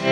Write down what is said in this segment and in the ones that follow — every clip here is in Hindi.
हेलो,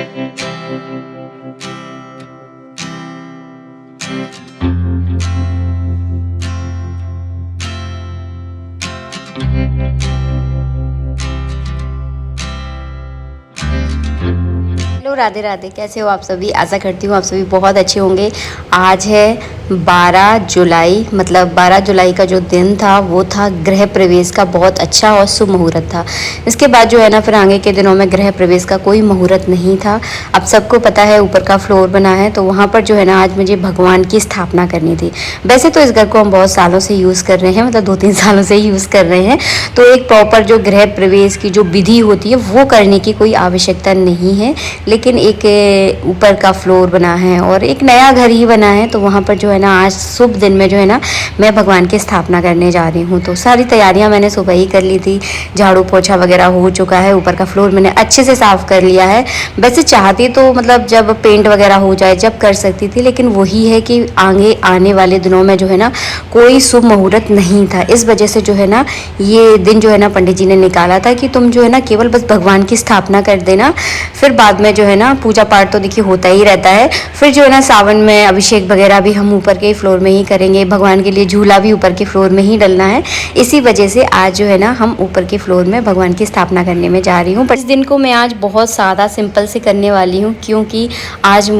राधे राधे। कैसे हो आप सभी? आशा करती हूँ आप सभी बहुत अच्छे होंगे। आज है 12 जुलाई, मतलब 12 जुलाई का जो दिन था वो था गृह प्रवेश का। बहुत अच्छा और शुभ मुहूर्त था। इसके बाद जो है ना, फिर आगे के दिनों में गृह प्रवेश का कोई मुहूर्त नहीं था। अब सबको पता है ऊपर का फ्लोर बना है, तो वहाँ पर जो है ना आज मुझे भगवान की स्थापना करनी थी। वैसे तो इस घर को हम बहुत सालों से यूज़ कर रहे हैं, मतलब 2-3 सालों से ही यूज़ कर रहे हैं। तो एक प्रॉपर जो गृह प्रवेश की जो विधि होती है वो करने की कोई आवश्यकता नहीं है। लेकिन एक ऊपर का फ्लोर बना है और एक नया घर ही बना है, तो वहाँ पर जो है ना आज शुभ दिन में जो है ना मैं भगवान की स्थापना करने जा रही हूँ। तो सारी तैयारियाँ मैंने सुबह ही कर ली थी। झाड़ू पोछा वगैरह हो चुका है। ऊपर का फ्लोर मैंने अच्छे से साफ़ कर लिया है। वैसे चाहती तो मतलब जब पेंट वगैरह हो जाए जब कर सकती थी, लेकिन वही है कि आगे आने वाले दिनों में जो है ना कोई शुभ मुहूर्त नहीं था। इस वजह से जो है ना ये दिन जो है ना पंडित जी ने निकाला था कि तुम जो है ना केवल बस भगवान की स्थापना कर देना, फिर बाद में जो है ना पूजा पाठ तो देखिए होता ही रहता है। फिर जो है ना सावन में अभिषेक वगैरह भी हम ऊपर के फ्लोर में ही करेंगे। भगवान के लिए झूला भी ऊपर के फ्लोर में ही डलना है। इसी वजह से आज जो है ना हम ऊपर के फ्लोर में भगवान की स्थापना करने में जा रही हूँ। पर इस दिन को मैं आज बहुत सादा सिंपल से करने वाली हूँ, क्योंकि आज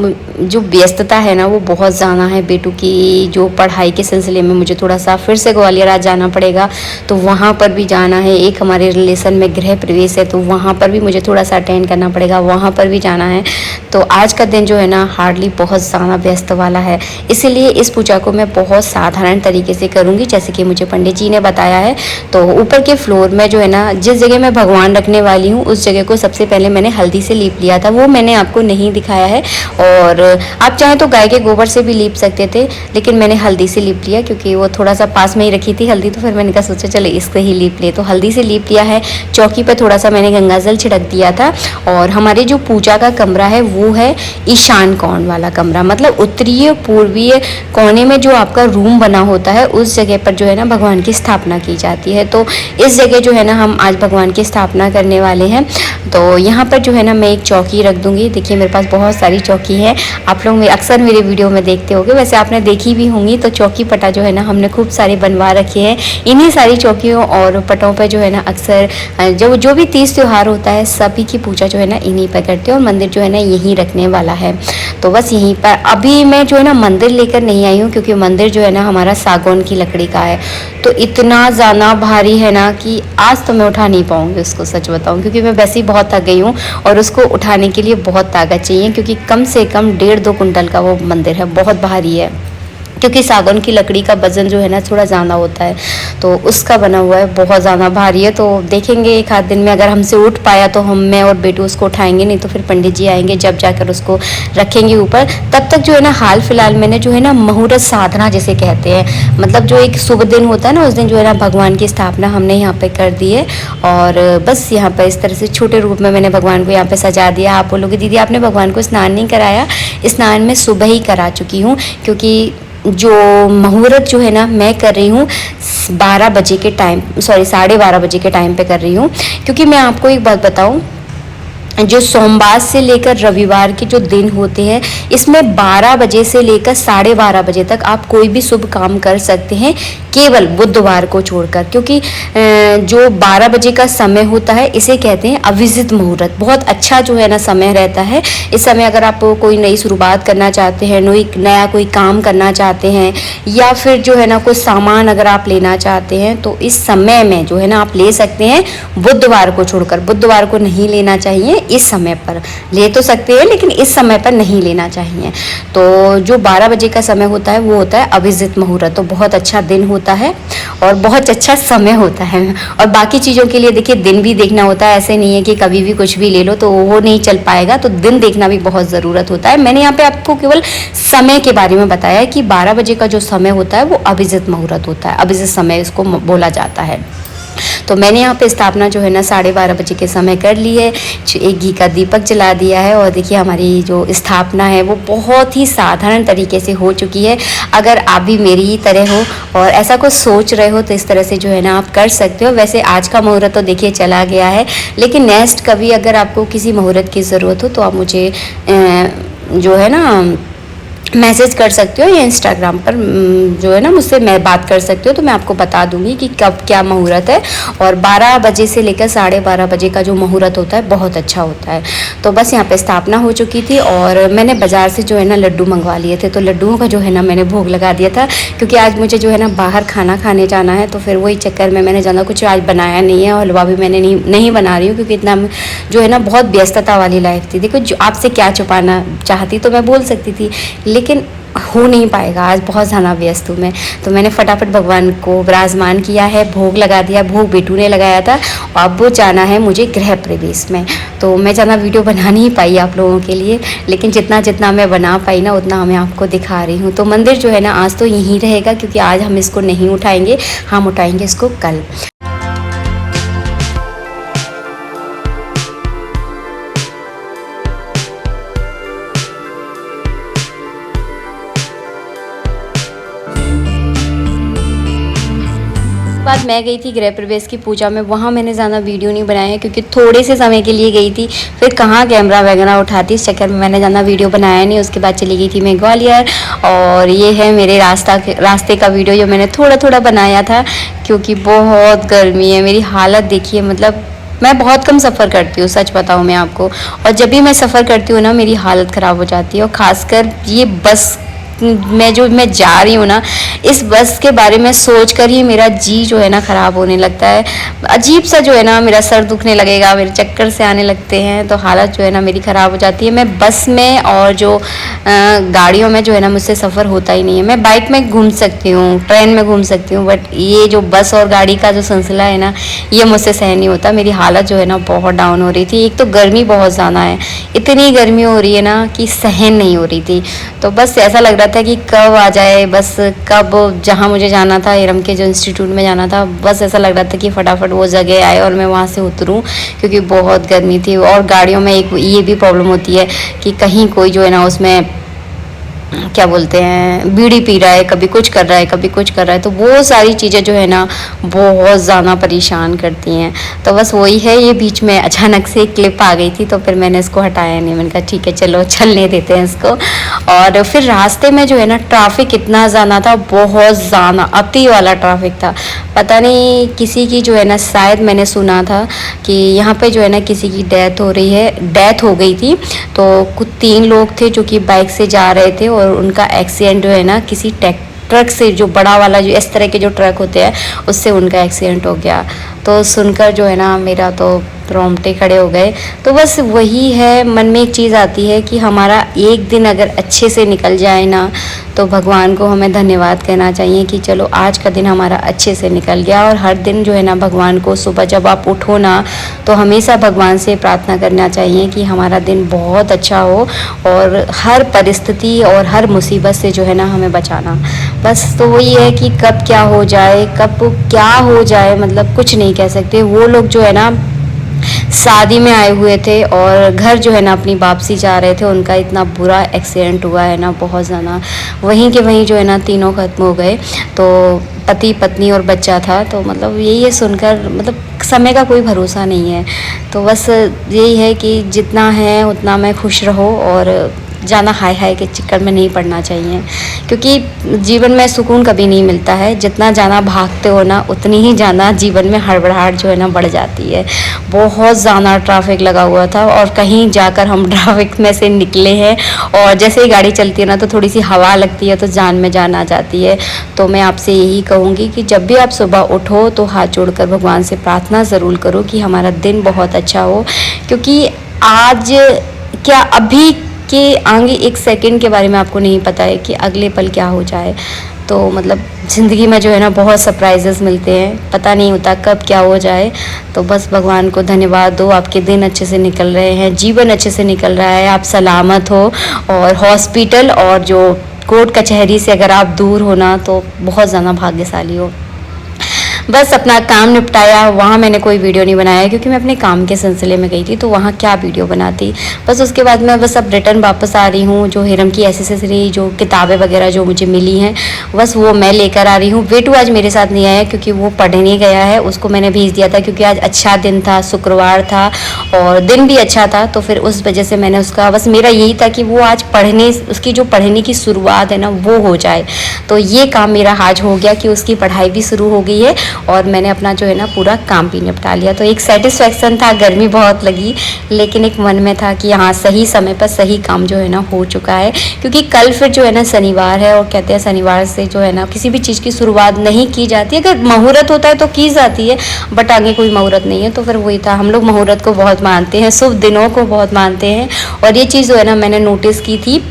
जो व्यस्तता है ना वो बहुत ज़्यादा है। बेटू की जो पढ़ाई के सिलसिले में मुझे थोड़ा सा फिर से ग्वालियर आज जाना पड़ेगा, तो वहाँ पर भी जाना है। एक हमारे रिलेशन में गृह प्रवेश है, तो वहाँ पर भी मुझे थोड़ा सा अटेंड करना पड़ेगा, वहाँ पर भी जाना है। तो आज का दिन जो है ना हार्डली बहुत ज़्यादा व्यस्त वाला है। इसीलिए इस पूजा को मैं बहुत साधारण तरीके से करूँगी, जैसे कि मुझे पंडित जी ने बताया है। तो ऊपर के फ्लोर में जो है ना जिस जगह मैं भगवान रखने वाली हूँ उस जगह को सबसे पहले मैंने हल्दी से लीप लिया था, वो मैंने आपको नहीं दिखाया है। और आप चाहें तो गाय के गोबर से भी लीप सकते थे, लेकिन मैंने हल्दी से लीप लिया क्योंकि वो थोड़ा सा पास में ही रखी थी हल्दी, तो फिर मैंने कहा सोचा चले इससे ही लीप लिए। तो हल्दी से लीप लिया है। चौकी पर थोड़ा सा मैंने गंगा जल छिड़क दिया था। और हमारे जो पूजा का कमरा है वो है ईशान कोण वाला कमरा, मतलब उत्तरीय पूर्वीय कोने में जो आपका रूम बना होता है उस जगह पर जो है ना भगवान की स्थापना की जाती है। तो इस जगह जो है ना हम आज भगवान की स्थापना करने वाले हैं। तो यहाँ पर जो है ना मैं एक चौकी रख दूँगी। देखिए मेरे पास बहुत सारी चौकी है। आप लोग अक्सर मेरे वीडियो में देखते होंगे, वैसे आपने देखी भी होंगी। तो चौकी पटा जो है ना हमने खूब सारे बनवा रखे हैं। इन्हीं सारी चौकियों और पटों पर जो है ना अक्सर जो भी तीज त्यौहार होता है सभी की पूजा जो है ना इन्हीं पर करते हैं, और मंदिर जो है ना यहीं रखने वाला है। तो बस यहीं पर अभी मैं जो है ना मंदिर लेकर नहीं आई हूँ, क्योंकि मंदिर जो है ना हमारा सागौन की लकड़ी का है। तो इतना ज़्यादा भारी है ना कि आज तो मैं उठा नहीं पाऊँगी उसको, सच बताऊँ, क्योंकि मैं वैसे ही बहुत थक गई हूँ और उसको उठाने के लिए बहुत ताकत चाहिए, क्योंकि कम से कम 1.5-2 कुंटल का वो मंदिर है, बहुत भारी है। क्योंकि सागौन की लकड़ी का वज़न जो है ना थोड़ा ज़्यादा होता है, तो उसका बना हुआ है, बहुत ज़्यादा भारी है। तो देखेंगे एक आध दिन में अगर हमसे उठ पाया तो मैं और बेटू उसको उठाएंगे, नहीं तो फिर पंडित जी आएंगे जब जाकर उसको रखेंगे ऊपर। तब तक जो है ना हाल फिलहाल मैंने जो है ना मुहूर्त साधना जिसे कहते हैं, मतलब जो एक शुभ दिन होता है ना उस दिन जो है ना भगवान की स्थापना हमने यहाँ पर कर दी है। और बस यहाँ पर इस तरह से छोटे रूप में मैंने भगवान को यहाँ पर सजा दिया। आप बोलोगे दीदी आपने भगवान को स्नान नहीं कराया? स्नान मैं सुबह ही करा चुकी हूँ, क्योंकि जो मुहूर्त जो है ना मैं कर रही हूँ 12 बजे के टाइम, सॉरी 12:30 बजे के टाइम पे कर रही हूँ। क्योंकि मैं आपको एक बात बताऊँ, जो सोमवार से लेकर रविवार के जो दिन होते हैं इसमें 12 बजे से लेकर 12:30 बजे तक आप कोई भी शुभ काम कर सकते हैं, केवल बुधवार को छोड़कर। क्योंकि जो 12 बजे का समय होता है इसे कहते हैं अभिजित मुहूर्त। बहुत अच्छा जो है ना समय रहता है। इस समय अगर आप कोई नई शुरुआत करना चाहते हैं, नया कोई काम करना चाहते हैं, या फिर जो है ना कोई सामान अगर आप लेना चाहते हैं, तो इस समय में जो है ना आप ले सकते हैं। बुधवार को छोड़कर, बुधवार को नहीं लेना चाहिए। इस समय पर ले तो सकते हैं लेकिन इस समय पर नहीं लेना चाहिए। तो जो 12 बजे का समय होता है वो होता है अभिजित मुहूर्त। तो बहुत अच्छा दिन होता है और बहुत अच्छा समय होता है। और बाकी चीज़ों के लिए देखिए दिन भी देखना होता है, ऐसे नहीं है कि कभी भी कुछ भी ले लो तो वो नहीं चल पाएगा। तो दिन देखना भी बहुत ज़रूरत होता है। मैंने यहाँ पे आपको केवल समय के बारे में बताया है कि 12 बजे का जो समय होता है वो अभिजित मुहूर्त होता है, अभिजित समय इसको बोला जाता है। तो मैंने यहाँ पे स्थापना जो है ना 12:30 बजे के समय कर ली है। एक घी का दीपक जला दिया है और देखिए हमारी जो स्थापना है वो बहुत ही साधारण तरीके से हो चुकी है। अगर आप भी मेरी ही तरह हो और ऐसा कुछ सोच रहे हो तो इस तरह से जो है ना आप कर सकते हो। वैसे आज का मुहूर्त तो देखिए चला गया है, लेकिन नेक्स्ट कभी अगर आपको किसी मुहूर्त की ज़रूरत हो तो आप मुझे जो है ना मैसेज कर सकते हो या इंस्टाग्राम पर जो है ना मुझसे मैं बात कर सकते हो, तो मैं आपको बता दूंगी कि कब क्या मुहूर्त है। और 12 बजे से लेकर 12:30 बजे का जो मुहूर्त होता है बहुत अच्छा होता है। तो बस यहाँ पे स्थापना हो चुकी थी और मैंने बाज़ार से जो है ना लड्डू मंगवा लिए थे, तो लड्डुओं का जो है ना मैंने भोग लगा दिया था, क्योंकि आज मुझे जो है ना बाहर खाना खाने जाना है। तो फिर वही चक्कर में मैंने ज़्यादा कुछ आज बनाया नहीं है और हलवा भी मैंने नहीं बना रही हूँ, क्योंकि इतना जो है ना बहुत व्यस्तता वाली लाइफ थी। देखो जो आपसे क्या छुपाना चाहती तो मैं बोल सकती थी, लेकिन हो नहीं पाएगा, आज बहुत ज़्यादा व्यस्त हूँ मैं। तो मैंने फटाफट भगवान को विराजमान किया है, भोग लगा दिया। भोग बेटू ने लगाया था और अब वो जाना है मुझे गृह प्रवेश में। तो मैं ज़्यादा वीडियो बना नहीं पाई आप लोगों के लिए, लेकिन जितना मैं बना पाई ना उतना मैं आपको दिखा रही हूँ। तो मंदिर जो है ना आज तो यहीं रहेगा, क्योंकि आज हम इसको नहीं उठाएंगे, हम उठाएंगे इसको कल। बाद मैं गई थी गृह प्रवेश की पूजा में, वहाँ मैंने ज़्यादा वीडियो नहीं बनाया है, क्योंकि थोड़े से समय के लिए गई थी, फिर कहाँ कैमरा वगैरह उठाती, इस चक्कर में मैंने ज़्यादा वीडियो बनाया नहीं। उसके बाद चली गई थी मैं ग्वालियर, और ये है मेरे रास्ते का वीडियो जो मैंने थोड़ा बनाया था, क्योंकि बहुत गर्मी है। मेरी हालत देखिए, मतलब मैं बहुत कम सफ़र करती हूँ, सच बताऊँ मैं आपको, और जब भी मैं सफ़र करती हूँ ना मेरी हालत ख़राब हो जाती है। और ख़ासकर ये बस मैं जा रही हूँ ना, इस बस के बारे में सोच कर ही मेरा जी जो है ना ख़राब होने लगता है। अजीब सा जो है ना मेरा सर दुखने लगेगा, मेरे चक्कर से आने लगते हैं, तो हालत जो है ना मेरी ख़राब हो जाती है। मैं बस में और जो गाड़ियों में जो है ना मुझसे सफ़र होता ही नहीं है। मैं बाइक में घूम सकती हूँ, ट्रेन में घूम सकती हूँ, बट ये जो बस और गाड़ी का जो सिलसिला है ना, ये मुझसे सहन नहीं होता। मेरी हालत जो है ना बहुत डाउन हो रही थी। एक तो गर्मी बहुत ज़्यादा है, इतनी गर्मी हो रही है ना कि सहन नहीं हो रही थी। तो बस ऐसा लग रहा था कि कब आ जाए बस, कब जहाँ मुझे जाना था, इरम के जो इंस्टीट्यूट में जाना था, बस ऐसा लग रहा था कि फटाफट वो जगह आए और मैं वहाँ से उतरूँ, क्योंकि बहुत गर्मी थी। और गाड़ियों में एक ये भी प्रॉब्लम होती है कि कहीं कोई जो है ना उसमें क्या बोलते हैं बीड़ी पी रहा है, कभी कुछ कर रहा है, कभी कुछ कर रहा है, तो वो सारी चीज़ें जो है ना बहुत ज़्यादा परेशान करती हैं। तो बस वही है, ये बीच में अचानक से एक क्लिप आ गई थी, तो फिर मैंने इसको हटाया नहीं। मैंने कहा ठीक है चलो चलने देते हैं इसको। और फिर रास्ते में जो है ना ट्रैफिक इतना ज़्यादा था, बहुत ज़्यादा अति वाला ट्रैफिक था। पता नहीं किसी की जो है ना, शायद मैंने सुना था कि यहाँ पे जो है ना किसी की डेथ हो गई थी। तो कुछ 3 लोग थे जो कि बाइक से जा रहे थे और उनका एक्सीडेंट जो है ना किसी ट्रक से, जो बड़ा वाला जो इस तरह के जो ट्रक होते हैं उससे उनका एक्सीडेंट हो गया। तो सुनकर जो है ना मेरा तो रोंगटे खड़े हो गए। तो बस वही है, मन में एक चीज़ आती है कि हमारा एक दिन अगर अच्छे से निकल जाए ना, तो भगवान को हमें धन्यवाद कहना चाहिए कि चलो आज का दिन हमारा अच्छे से निकल गया। और हर दिन जो है ना भगवान को सुबह जब आप उठो ना, तो हमेशा भगवान से प्रार्थना करना चाहिए कि हमारा दिन बहुत अच्छा हो और हर परिस्थिति और हर मुसीबत से जो है ना हमें बचाना। बस तो वही है कि कब क्या हो जाए, कब क्या हो जाए, मतलब कुछ नहीं कह सकते। वो लोग जो है ना शादी में आए हुए थे और घर जो है ना अपनी वापसी जा रहे थे, उनका इतना बुरा एक्सीडेंट हुआ है ना, बहुत ज़्यादा। वहीं के वहीं जो है ना तीनों ख़त्म हो गए। तो पति पत्नी और बच्चा था। तो मतलब यही है, सुनकर मतलब समय का कोई भरोसा नहीं है। तो बस यही है कि जितना है उतना में खुश रहो और ज़्यादा हाय के चक्कर में नहीं पड़ना चाहिए, क्योंकि जीवन में सुकून कभी नहीं मिलता है। जितना ज़्यादा भागते हो ना, उतनी ही ज़्यादा जीवन में हड़बड़ाहट जो है ना बढ़ जाती है। बहुत ज़्यादा ट्रैफिक लगा हुआ था और कहीं जाकर हम ट्रैफिक में से निकले हैं, और जैसे ही गाड़ी चलती है ना तो थोड़ी सी हवा लगती है तो जान में जान आ जाती है। तो मैं आपसे यही कहूँगी कि जब भी आप सुबह उठो तो हाथ जोड़कर भगवान से प्रार्थना ज़रूर करो कि हमारा दिन बहुत अच्छा हो, क्योंकि आज क्या अभी कि आगे एक सेकंड के बारे में आपको नहीं पता है कि अगले पल क्या हो जाए। तो मतलब ज़िंदगी में जो है ना बहुत सरप्राइजेस मिलते हैं, पता नहीं होता कब क्या हो जाए। तो बस भगवान को धन्यवाद दो, आपके दिन अच्छे से निकल रहे हैं, जीवन अच्छे से निकल रहा है, आप सलामत हो। और हॉस्पिटल और जो कोर्ट कचहरी से अगर आप दूर हो ना, तो बहुत ज़्यादा भाग्यशाली हो। बस अपना काम निपटाया। वहाँ मैंने कोई वीडियो नहीं बनाया क्योंकि मैं अपने काम के सिलसिले में गई थी, तो वहाँ क्या वीडियो बनाती। बस उसके बाद मैं बस अब रिटर्न वापस आ रही हूँ। जो हिरम की एसेसरी, जो किताबें वगैरह जो मुझे मिली हैं, बस वो मैं लेकर आ रही हूँ। वेटू आज मेरे साथ नहीं आया क्योंकि वो पढ़ने गया है, उसको मैंने भेज दिया था क्योंकि आज अच्छा दिन था, शुक्रवार था और दिन भी अच्छा था, तो फिर उस वजह से मैंने उसका, बस मेरा यही था कि वो आज पढ़ने, उसकी जो पढ़ने की शुरुआत है ना वो हो जाए। तो ये काम मेरा आज हो गया कि उसकी पढ़ाई भी शुरू हो गई है और मैंने अपना जो है ना पूरा काम भी निपटा लिया। तो एक सेटिस्फेक्शन था, गर्मी बहुत लगी लेकिन एक मन में था कि हाँ सही समय पर सही काम जो है ना हो चुका है। क्योंकि कल फिर जो है ना शनिवार है और कहते हैं शनिवार से जो है ना किसी भी चीज़ की शुरुआत नहीं की जाती है। अगर मुहूर्त होता है तो की जाती है, बट आगे कोई मुहूर्त नहीं है। तो फिर वही था, हम लोग मुहूर्त को बहुत मानते हैं, शुभ दिनों को बहुत मानते हैं। और ये चीज़ जो है ना मैंने नोटिस की थी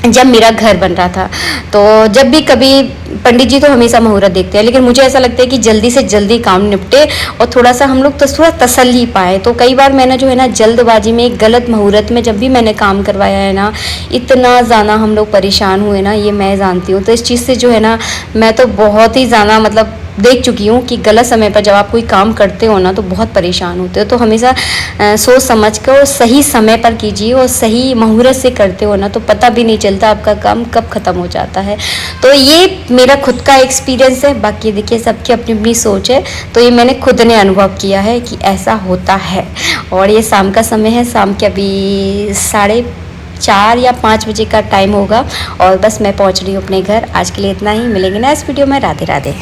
जब मेरा घर बन रहा था। तो जब भी कभी, पंडित जी तो हमेशा मुहूर्त देखते हैं, लेकिन मुझे ऐसा लगता है कि जल्दी से जल्दी काम निपटे और थोड़ा सा हम लोग थोड़ा तसल्ली पाए। तो कई बार मैंने जो है ना जल्दबाजी में, एक गलत मुहूर्त में जब भी मैंने काम करवाया है ना, इतना ज़्यादा हम लोग परेशान हुए ना, ये मैं जानती हूँ। तो इस चीज़ से जो है ना मैं तो बहुत ही ज़्यादा मतलब देख चुकी हूँ कि गलत समय पर जब आप कोई काम करते हो ना तो बहुत परेशान होते हो। तो हमेशा सोच समझ कर और सही समय पर कीजिए और सही मुहूर्त से करते हो ना तो पता भी नहीं चलता आपका काम कब ख़त्म हो जाता है। तो ये मेरा खुद का एक्सपीरियंस है, बाकी देखिए सबकी अपनी अपनी सोच है। तो ये मैंने खुद ने अनुभव किया है कि ऐसा होता है। और ये शाम का समय है, शाम के अभी 4:30 या 5 बजे का टाइम होगा और बस मैं पहुंच रही हूँ अपने घर। आज के लिए इतना ही, मिलेंगे नेक्स्ट वीडियो में। राधे राधे।